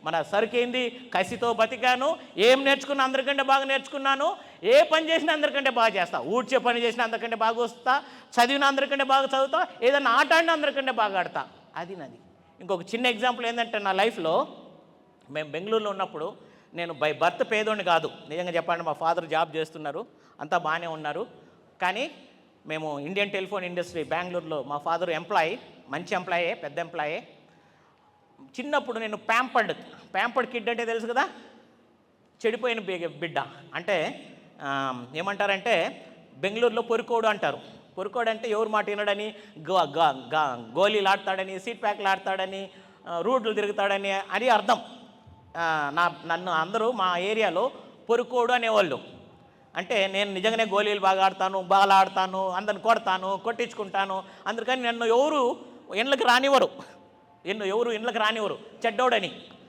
మన సరుకేంది, కసితో బతికాను, ఏం నేర్చుకున్నా అందరికంటే బాగా నేర్చుకున్నాను, ఏ పని చేసినా అందరికంటే బాగా చేస్తా, ఊడ్చే పని చేసినా అందరికంటే బాగా వస్తా, చదివిన అందరికంటే బాగా చదువుతా, ఏదైనా ఆట ఆడినా అందరికంటే బాగా ఆడతా. అది నాది. ఇంకొక చిన్న ఎగ్జాంపుల్ ఏంటంటే, నా లైఫ్లో మేము బెంగళూరులో ఉన్నప్పుడు, నేను బై బర్త్ పేదోడిని కాదు, నిజంగా చెప్పండి. మా ఫాదర్ జాబ్ చేస్తున్నారు, అంతా బాగానే ఉన్నారు. కానీ మేము ఇండియన్ టెలిఫోన్ ఇండస్ట్రీ బెంగళూరులో, మా ఫాదర్ ఎంప్లాయీ, మంచి ఎంప్లాయే, పెద్ద ఎంప్లాయే. చిన్నప్పుడు నేను ప్యాంపర్డ్ కిడ్ అంటే తెలుసు కదా, చెడిపోయిన బిడ్డ అంటే ఏమంటారంటే బెంగళూరులో పొరుకోడు అంటారు. పొరుకోడు అంటే ఎవరు మాట వినడని, గోళీలు ఆడతాడని, సీట్ ప్యాక్లు ఆడతాడని, రూట్లు తిరుగుతాడని అని అర్థం. నన్ను అందరూ మా ఏరియాలో పొరుకోడు అనేవాళ్ళు. అంటే నేను నిజంగానే గోళీలు బాగా ఆడతాను, బాగా ఆడతాను, అందరిని కొడతాను, కొట్టించుకుంటాను. అందుకని నన్ను ఎవరు ఇండ్లకి రానివ్వరు, చెడ్డోడని.